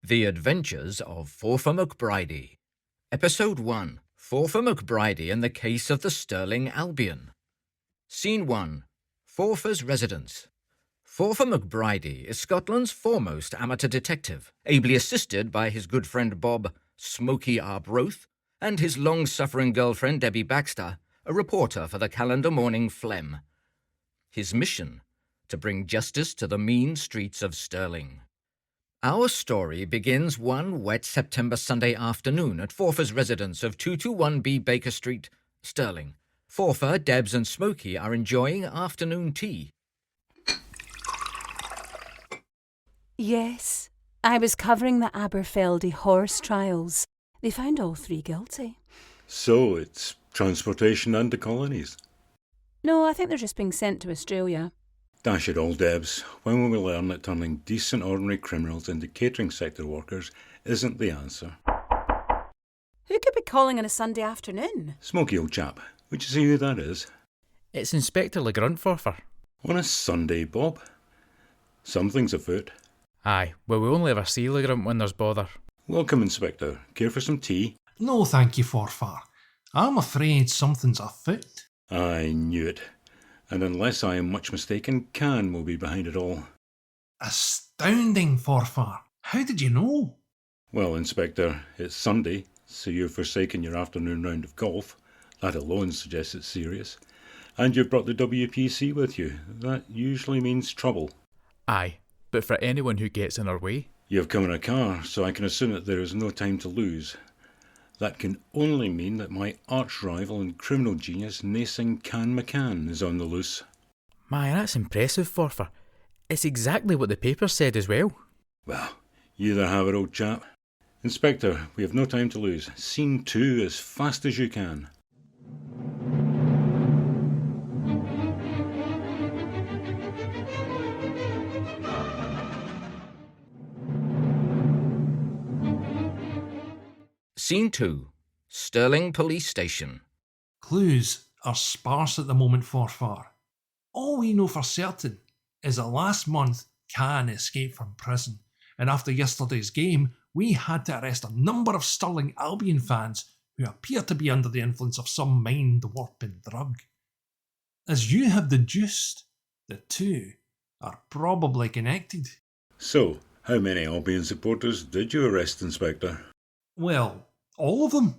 The Adventures of Forfar McBridie. Episode 1. Forfar McBridie and the Case of the Stirling Albion. Scene 1. Forfar's Residence. Forfar McBridie is Scotland's foremost amateur detective, ably assisted by his good friend Bob Smoky Arbroath and his long-suffering girlfriend Debbie Baxter, a reporter for the calendar morning Phlegm. His mission? To bring justice to the mean streets of Stirling. Our story begins one wet September Sunday afternoon at Forfar's residence of 221B Baker Street, Stirling. Forfar, Debs and Smoky are enjoying afternoon tea. Yes, I was covering the Aberfeldy horse trials. They found all 3 guilty. So it's transportation and the colonies? No, I think they're just being sent to Australia. Dash it all, Debs. When will we learn that turning decent ordinary criminals into catering sector workers isn't the answer? Who could be calling on a Sunday afternoon? Smoky, old chap. Would you see who that is? It's Inspector Legrand, Forfar. On a Sunday, Bob? Something's afoot. Aye, well, we only ever see Legrand when there's bother. Welcome, Inspector. Care for some tea? No, thank you, Forfar. I'm afraid something's afoot. I knew it. And unless I am much mistaken, Can will be behind it all. Astounding, Forfar. How did you know? Well, Inspector, it's Sunday, so you've forsaken your afternoon round of golf. That alone suggests it's serious. And you've brought the WPC with you. That usually means trouble. Aye, but for anyone who gets in our way. You've come in a car, so I can assume that there is no time to lose. That can only mean that my arch-rival and criminal genius, Nasing Can McCann, is on the loose. My, that's impressive, Forfar. It's exactly what the paper said as well. Well, you there have it, old chap. Inspector, we have no time to lose. Scene 2 as fast as you can. Scene 2. Stirling Police Station. Clues are sparse at the moment, Forfar. All we know for certain is that last month Can escaped from prison, and after yesterday's game, we had to arrest a number of Stirling Albion fans who appear to be under the influence of some mind-warping drug. As you have deduced, the two are probably connected. So, how many Albion supporters did you arrest, Inspector? Well, all of them.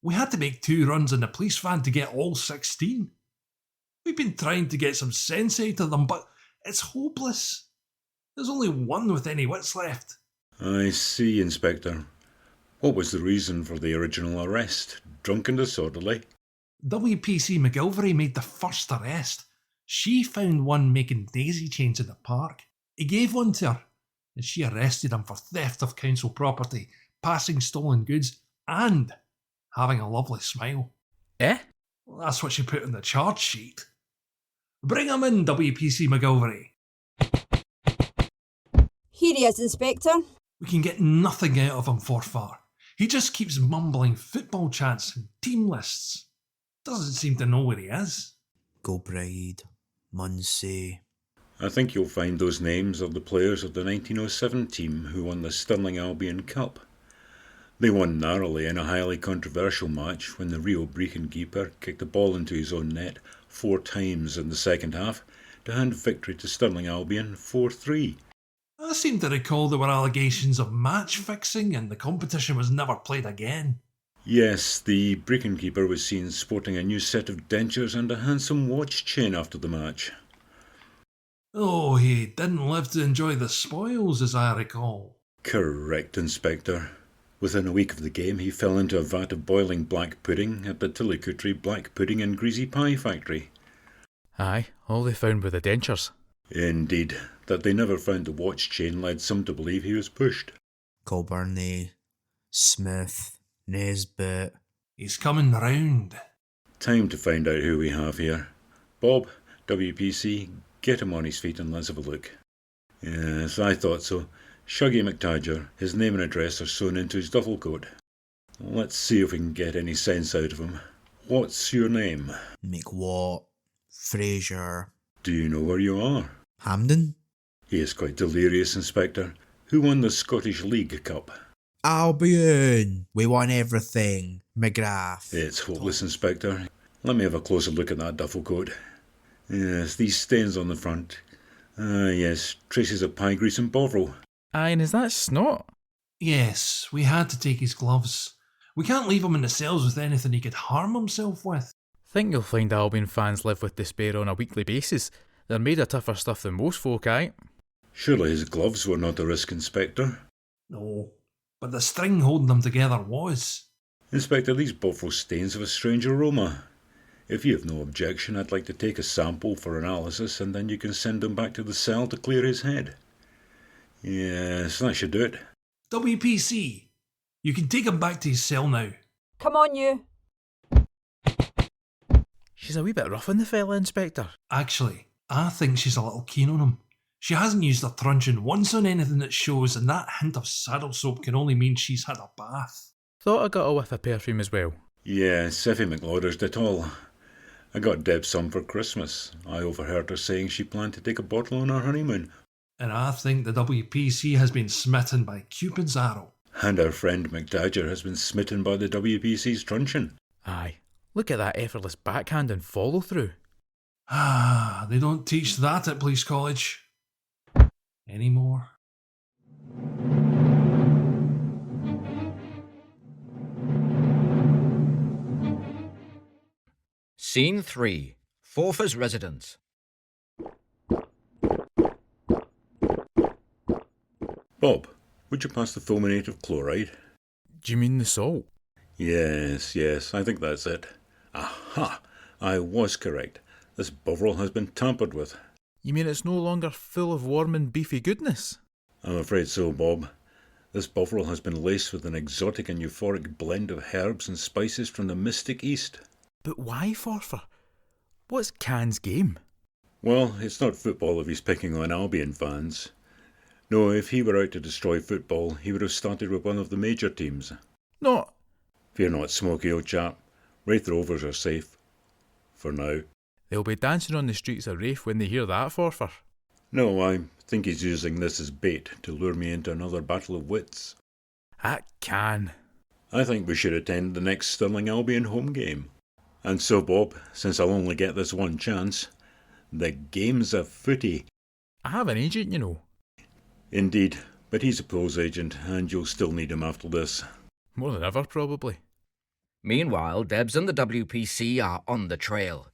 We had to make 2 runs in the police van to get all 16. We've been trying to get some sense out of them, but it's hopeless. There's only one with any wits left. I see, Inspector. What was the reason for the original arrest? Drunk and disorderly? WPC McGilvery made the first arrest. She found one making daisy chains in the park. He gave one to her, and she arrested him for theft of council property, passing stolen goods, and having a lovely smile. Eh? Well, that's what she put on the charge sheet. Bring him in, WPC McGilvery. Here he is, Inspector. We can get nothing out of him, Forfar. He just keeps mumbling football chants and team lists. Doesn't seem to know where he is. Gilbride, Munsey. I think you'll find those names of the players of the 1907 team who won the Stirling Albion Cup. They won narrowly in a highly controversial match when the Rio Brecon keeper kicked the ball into his own net 4 times in the second half to hand victory to Stirling Albion 4-3. I seem to recall there were allegations of match fixing and the competition was never played again. Yes, the Brecon keeper was seen sporting a new set of dentures and a handsome watch chain after the match. Oh, he didn't live to enjoy the spoils, as I recall. Correct, Inspector. Within a week of the game, he fell into a vat of boiling black pudding at the Tillicootery Black Pudding and Greasy Pie Factory. Aye, all they found were the dentures. Indeed, that they never found the watch chain led some to believe he was pushed. Colburney, Smith, Nesbitt. He's coming round. Time to find out who we have here. Bob, WPC, get him on his feet and let's have a look. Yes, I thought so. Shuggy McTadger, his name and address are sewn into his duffel coat. Let's see if we can get any sense out of him. What's your name? McWatt, Fraser. Do you know where you are? Hampden? He is quite delirious, Inspector. Who won the Scottish League Cup? Albion! We won everything. McGrath. It's hopeless, Inspector. Let me have a closer look at that duffel coat. Yes, these stains on the front. Yes, traces of pie grease and Bovril. Aye, and is that snot? Yes, we had to take his gloves. We can't leave him in the cells with anything he could harm himself with. Think you'll find Albion fans live with despair on a weekly basis. They're made of tougher stuff than most folk, aye? Surely his gloves were not a risk, Inspector. No, but the string holding them together was. Inspector, these Bovril stains have a strange aroma. If you have no objection, I'd like to take a sample for analysis, and then you can send him back to the cell to clear his head. Yes, that should do it. WPC, you can take him back to his cell now. Come on, you. She's a wee bit rough on the fella, Inspector. Actually, I think she's a little keen on him. She hasn't used her truncheon once on anything that shows, and that hint of saddle soap can only mean she's had a bath. Thought I got a whiff of perfume as well. Yes, Effie McLauder's did all. I got Deb some for Christmas. I overheard her saying she planned to take a bottle on her honeymoon. And I think the WPC has been smitten by Cupid's arrow. And our friend McDadger has been smitten by the WPC's truncheon. Aye, look at that effortless backhand and follow through. Ah, they don't teach that at police college anymore. Scene 3. Forfar's residence. Bob, would you pass the fulminative chloride? Do you mean the salt? Yes, I think that's it. Aha! I was correct. This Bovril has been tampered with. You mean it's no longer full of warm and beefy goodness? I'm afraid so, Bob. This Bovril has been laced with an exotic and euphoric blend of herbs and spices from the mystic East. But why, Forfar? What's Can's game? Well, it's not football if he's picking on Albion fans. No, if he were out to destroy football, he would have started with one of the major teams. Not... Fear not, Smoky, old chap. Wraith Rovers are safe. For now. They'll be dancing on the streets of Rafe when they hear that, Forfar. No, I think he's using this as bait to lure me into another battle of wits. At Can. I think we should attend the next Stirling Albion home game. And so, Bob, since I'll only get this one chance, the game's a footy. I have an agent, you know. Indeed, but he's a Pole's agent, and you'll still need him after this. More than ever, probably. Meanwhile, Debs and the WPC are on the trail.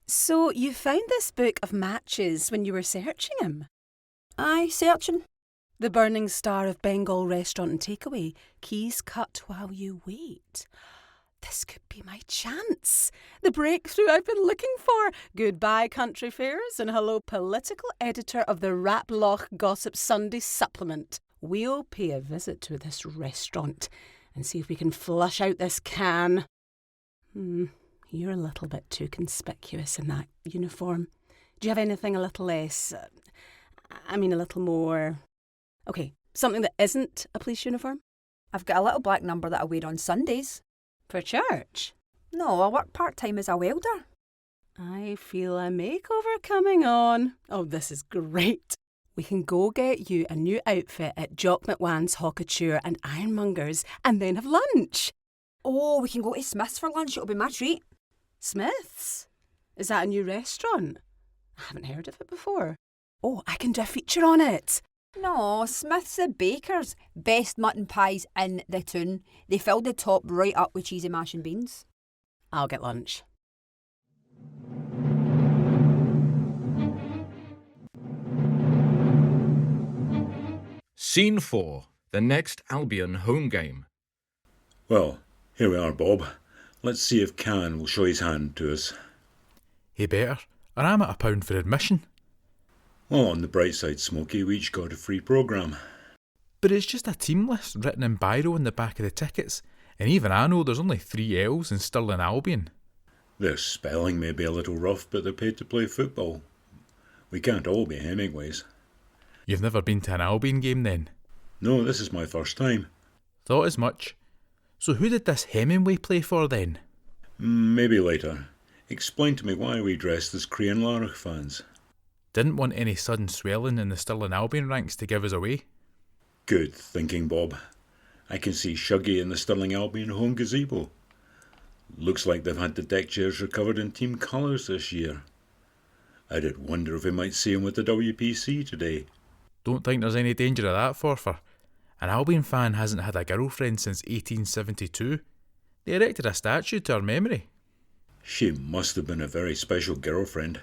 So you found this book of matches when you were searching him? Aye, searching. The Burning Star of Bengal Restaurant and Takeaway. Keys cut while you wait. This could be my chance. The breakthrough I've been looking for. Goodbye, country fairs, and hello, political editor of the Raploch Gossip Sunday Supplement. We'll pay a visit to this restaurant and see if we can flush out this Can. You're a little bit too conspicuous in that uniform. Do you have anything a little less... a little more... Okay, something that isn't a police uniform? I've got a little black number that I wear on Sundays. For church? No, I work part-time as a welder. I feel a makeover coming on. Oh, this is great. We can go get you a new outfit at Jock McWan's Hawkature and Ironmonger's and then have lunch. Oh, we can go to Smith's for lunch. It'll be my treat. Smith's? Is that a new restaurant? I haven't heard of it before. Oh, I can do a feature on it. No, Smith's the bakers. Best mutton pies in the town. They filled the top right up with cheesy mash and beans. I'll get lunch. Scene 4. The next Albion home game. Well, here we are, Bob. Let's see if Can will show his hand to us. He better, or I'm at £1 for admission. Well, on the bright side, Smoky, we each got a free programme. But it's just a team list written in biro on the back of the tickets, and even I know there's only 3 L's in Stirling Albion. Their spelling may be a little rough, but they're paid to play football. We can't all be Hemingways. You've never been to an Albion game then? No, this is my first time. Thought as much. So who did this Hemingway play for then? Maybe later. Explain to me why we dressed as Crean Larach fans. Didn't want any sudden swelling in the Stirling Albion ranks to give us away. Good thinking, Bob. I can see Shuggy in the Stirling Albion home gazebo. Looks like they've had the deck chairs recovered in team colours this year. I did wonder if we might see him with the WPC today. Don't think there's any danger of that, Forfar. An Albion fan hasn't had a girlfriend since 1872. They erected a statue to her memory. She must have been a very special girlfriend.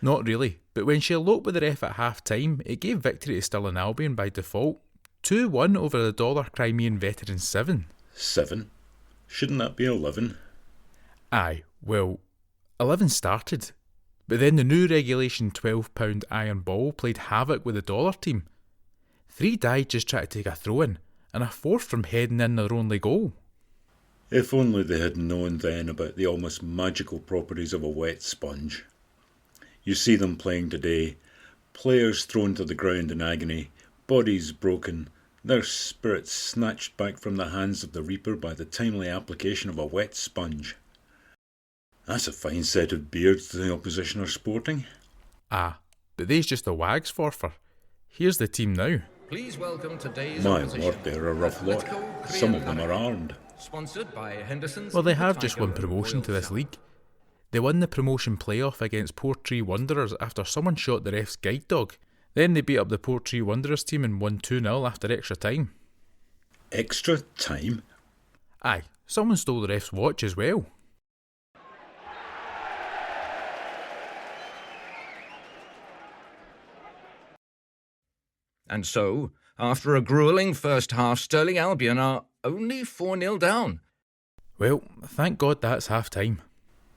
Not really, but when she eloped with the ref at half-time, it gave victory to Stirling Albion by default. 2-1 over the Dollar Crimean Veterans 7. 7? Shouldn't that be 11? Aye, well, 11 started. But then the new regulation £12 iron ball played havoc with the Dollar team. 3 died just trying to take a throw-in, and a 4th from heading in their only goal. If only they had known then about the almost magical properties of a wet sponge. You see them playing today, players thrown to the ground in agony, bodies broken, their spirits snatched back from the hands of the reaper by the timely application of a wet sponge. That's a fine set of beards the opposition are sporting. Ah, but they's just the wags, Forfar. Here's the team now. Please welcome today's My opposition. lord, they're a rough lot. Some of them are armed. Sponsored by Henderson's. Well, they have just won promotion to this league. They won the promotion playoff against Portree Wanderers after someone shot the ref's guide dog. Then they beat up the Portree Wanderers team and won 2-0 after extra time. Extra time? Aye, someone stole the ref's watch as well. And so, after a gruelling first half, Stirling Albion are only 4-0 down. Well, thank God that's half-time.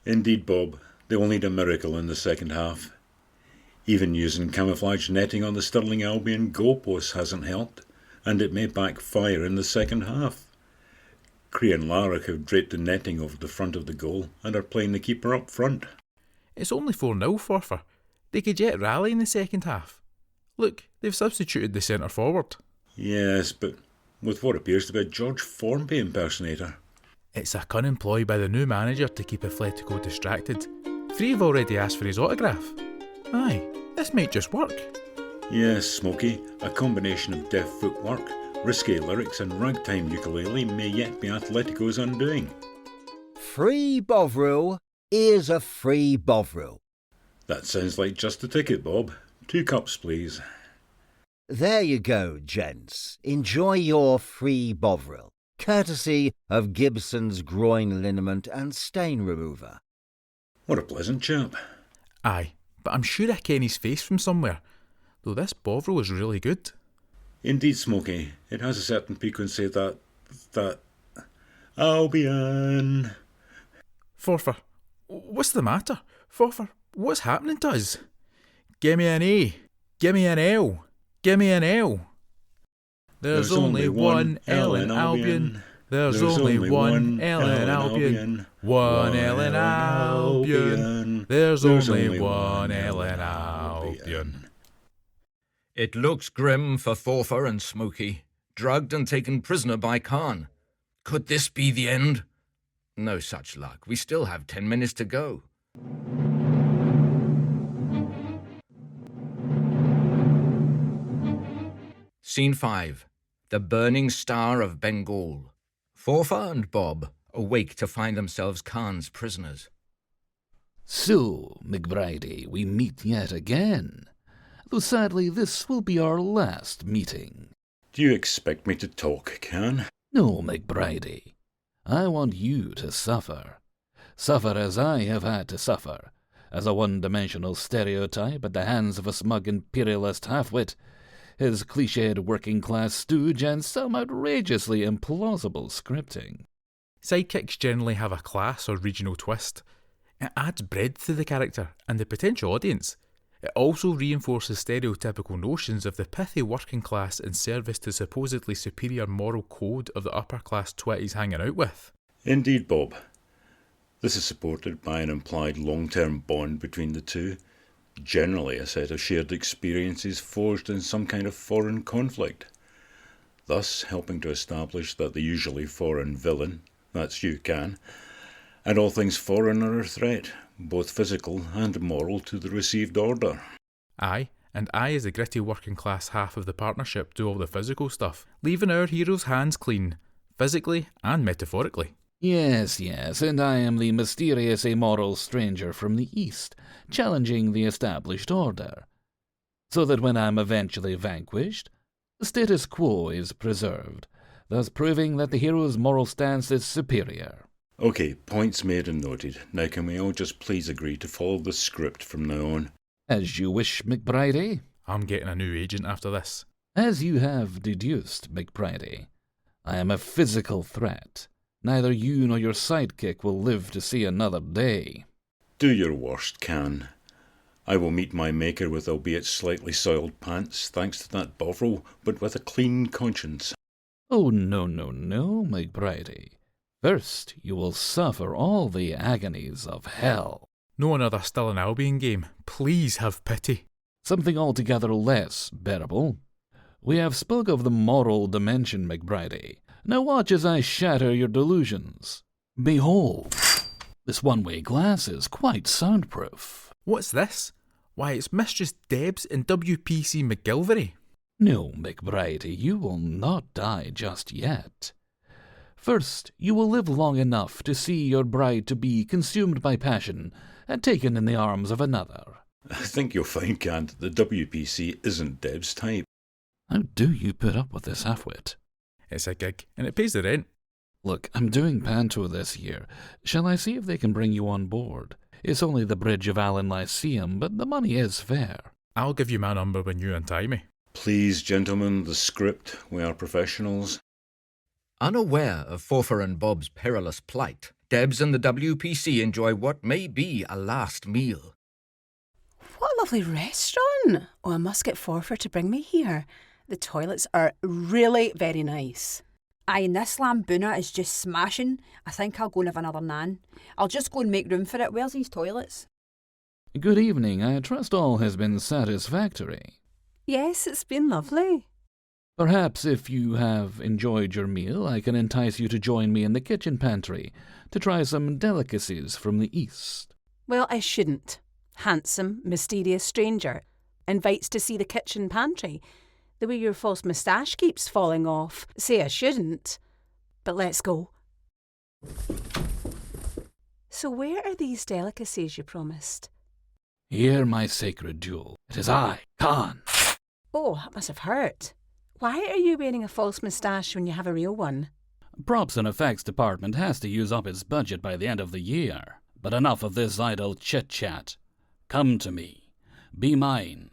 Indeed, Bob. They will need a miracle in the second half. Even using camouflage netting on the Stirling Albion goalposts hasn't helped, and it may backfire in the second half. Cree and Larrick have draped the netting over the front of the goal and are playing the keeper up front. It's only 4-0, Forfar. They could yet rally in the second half. Look, they've substituted the centre forward. Yes, but with what appears to be a George Formby impersonator. It's a cunning ploy by the new manager to keep Atletico distracted. 3 have already asked for his autograph. Aye, this might just work. Yes, Smokey, a combination of deft footwork, risque lyrics and ragtime ukulele may yet be Atletico's undoing. Free Bovril is a free Bovril. That sounds like just the ticket, Bob. 2 cups, please. There you go, gents. Enjoy your free Bovril, courtesy of Gibson's groin liniment and stain remover. What a pleasant chap. Aye, but I'm sure I ken his face from somewhere, though this Bovril is really good. Indeed, Smokey, it has a certain piquancy that... Albion! Forfar, what's the matter? Forfar, what's happening to us? Gimme an A, gimme an L, gimme an L. There's only one L in Albion. There's only one L in Albion. One L in Albion. There's only one L in Albion. It looks grim for Forfar and Smokey, drugged and taken prisoner by Khan. Could this be the end? No such luck. We still have 10 minutes to go. Scene 5. The Burning Star of Bengal. Forfar and Bob awake to find themselves Khan's prisoners. So, McBridie, we meet yet again. Though sadly this will be our last meeting. Do you expect me to talk, Khan? No, McBridie. I want you to suffer. Suffer as I have had to suffer, as a one-dimensional stereotype at the hands of a smug imperialist half-wit, his cliched working-class stooge, and some outrageously implausible scripting. Sidekicks generally have a class or regional twist. It adds breadth to the character and the potential audience. It also reinforces stereotypical notions of the pithy working class in service to supposedly superior moral code of the upper-class twitties hanging out with. Indeed, Bob. This is supported by an implied long-term bond between the two, generally a set of shared experiences forged in some kind of foreign conflict, thus helping to establish that the usually foreign villain, that's you, Khan, and all things foreign are a threat, both physical and moral, to the received order. Aye, and I as the gritty working class half of the partnership do all the physical stuff, leaving our heroes' hands clean, physically and metaphorically. Yes, and I am the mysterious amoral stranger from the East, challenging the established order, so that when I am eventually vanquished, the status quo is preserved, thus proving that the hero's moral stance is superior. OK, points made and noted. Now can we all just please agree to follow the script from now on? As you wish, McBridie. I'm getting a new agent after this. As you have deduced, McBridie, I am a physical threat. Neither you nor your sidekick will live to see another day. Do your worst, Can. I will meet my maker with albeit slightly soiled pants, thanks to that Bovril, but with a clean conscience. Oh, no, McBridie. First, you will suffer all the agonies of hell. No another Stirling Albion game. Please have pity. Something altogether less bearable. We have spoke of the moral dimension, McBridie. Now watch as I shatter your delusions. Behold, this one-way glass is quite soundproof. What's this? Why, it's Mistress Debs and WPC McGilvery. No, McBridie, you will not die just yet. First, you will live long enough to see your bride-to-be consumed by passion and taken in the arms of another. I think you'll find, Can, that the WPC isn't Deb's type. How do you put up with this half-wit? It's a gig, and it pays the rent. Look, I'm doing Panto this year. Shall I see if they can bring you on board? It's only the Bridge of Allen Lyceum, but the money is fair. I'll give you my number when you untie me. Please, gentlemen, the script. We are professionals. Unaware of Forfar and Bob's perilous plight, Debs and the WPC enjoy what may be a last meal. What a lovely restaurant. Oh, I must get Forfar to bring me here. The toilets are really very nice. Aye, and this lamboona is just smashing. I think I'll go and have another nan. I'll just go and make room for it. Where's these toilets? Good evening. I trust all has been satisfactory. Yes, it's been lovely. Perhaps if you have enjoyed your meal, I can entice you to join me in the kitchen pantry to try some delicacies from the East. Well, I shouldn't. Handsome, mysterious stranger invites to see the kitchen pantry. The way your false moustache keeps falling off. Say I shouldn't. But let's go. So where are these delicacies you promised? Hear my sacred jewel. It is I, Khan. Oh, that must have hurt. Why are you wearing a false moustache when you have a real one? Props and effects department has to use up its budget by the end of the year. But enough of this idle chit-chat. Come to me. Be mine.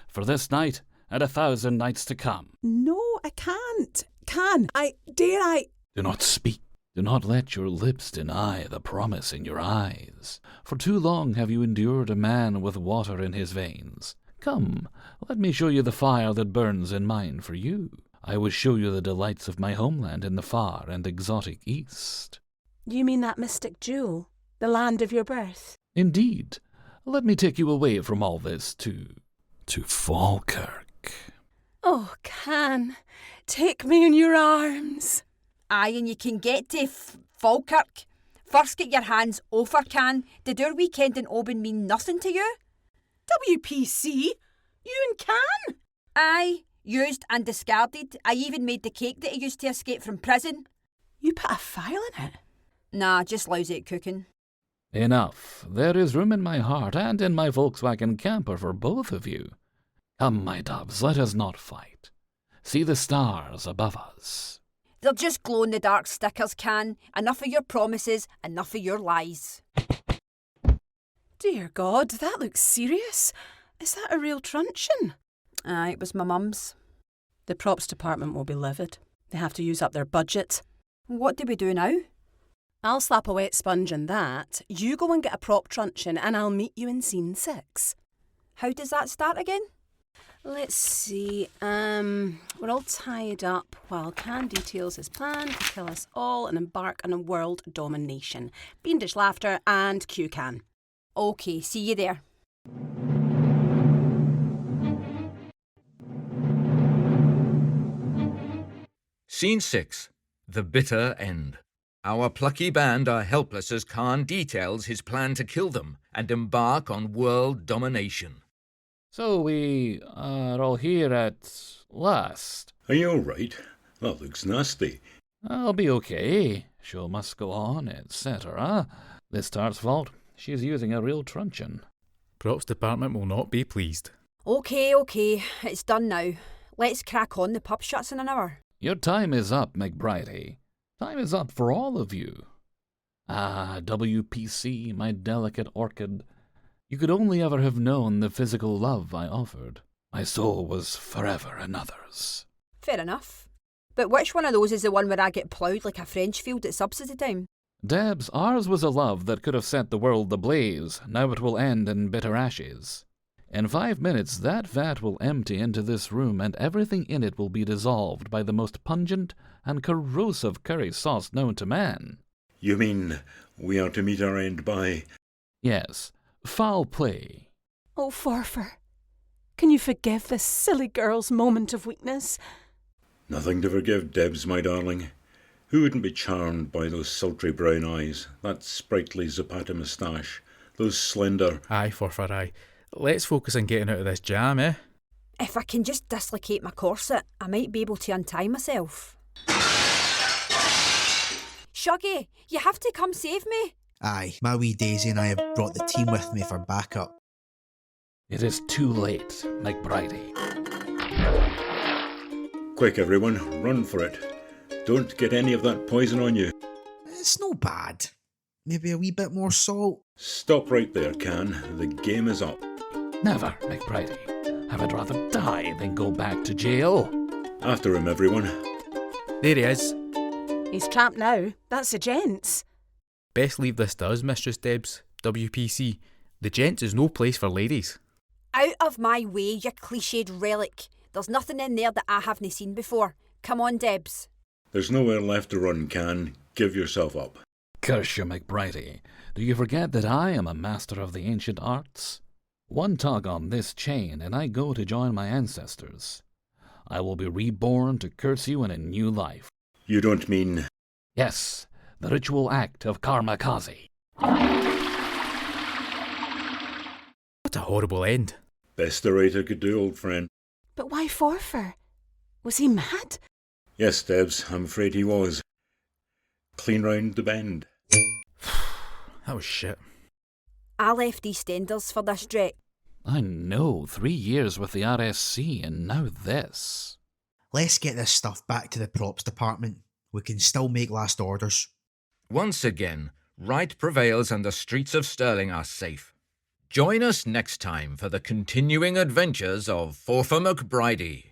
For this night and 1,000 nights to come. No, I can't. Dare I? Do not speak. Do not let your lips deny the promise in your eyes. For too long have you endured a man with water in his veins. Come, let me show you the fire that burns in mine for you. I will show you the delights of my homeland in the far and exotic East. You mean that mystic jewel? The land of your birth? Indeed. Let me take you away from all this to Falkirk. Oh, Can, take me in your arms. Aye, and you can get to Falkirk. First get your hands over, Can. Did our weekend in Oban mean nothing to you? WPC? You and Can? Aye, used and discarded. I even made the cake that I used to escape from prison. You put a file in it? Nah, just lousy at cooking. Enough. There is room in my heart and in my Volkswagen camper for both of you. Come, my doves, let us not fight. See the stars above us. They're just glow-in-the-dark stickers, Can. Enough of your promises, enough of your lies. Dear God, that looks serious. Is that a real truncheon? Aye, it was my mum's. The props department will be livid. They have to use up their budget. What do we do now? I'll slap a wet sponge on that. You go and get a prop truncheon and I'll meet you in scene 6. How does that start again? Let's see. We're all tied up while Can details his plan to kill us all and embark on a world domination. Fiendish laughter and cue Can. OK, see you there. Scene 6. The Bitter End. Our plucky band are helpless as Khan details his plan to kill them and embark on world domination. So we are all here at last. Are you all right? That looks nasty. I'll be okay. Show must go on, etc. This tart's fault. She's using a real truncheon. Props department will not be pleased. OK, it's done now. Let's crack on, the pub shuts in an hour. Your time is up, McBridie. Time is up for all of you. Ah, WPC, my delicate orchid. You could only ever have known the physical love I offered. My soul was forever another's. Fair enough. But which one of those is the one where I get ploughed like a French field at subsidy time? Debs, ours was a love that could have set the world ablaze. Now it will end in bitter ashes. In 5 minutes, that vat will empty into this room, and everything in it will be dissolved by the most pungent and corrosive curry sauce known to man. You mean we are to meet our end by... Yes, foul play. Oh, Forfar, can you forgive this silly girl's moment of weakness? Nothing to forgive, Debs, my darling. Who wouldn't be charmed by those sultry brown eyes, that sprightly Zapata moustache, those slender... Aye, Forfar, aye. Let's focus on getting out of this jam, eh? If I can just dislocate my corset, I might be able to untie myself. Shuggy, you have to come save me. Aye, my wee Daisy and I have brought the team with me for backup. It is too late, McBridie. Quick, everyone, run for it. Don't get any of that poison on you. It's no bad. Maybe a wee bit more salt. Stop right there, Can. The game is up. Never, McBridie. I would rather die than go back to jail. After him, everyone. There he is. He's trapped now. That's the gents. Best leave this to us, Mistress Debs. WPC. The gents is no place for ladies. Out of my way, you cliched relic. There's nothing in there that I haven't seen before. Come on, Debs. There's nowhere left to run, Can. Give yourself up. Curse you, McBridie. Do you forget that I am a master of the ancient arts? One tug on this chain, and I go to join my ancestors. I will be reborn to curse you in a new life. You don't mean... Yes, the ritual act of Karmakazi. What a horrible end. Best a writer could do, old friend. But why Forfar? Was he mad? Yes, Debs, I'm afraid he was. Clean round the bend. That was shit. I left EastEnders for this dreck. I know, 3 years with the RSC and now this. Let's get this stuff back to the props department. We can still make last orders. Once again, right prevails and the streets of Stirling are safe. Join us next time for the continuing adventures of Forfar McBridie.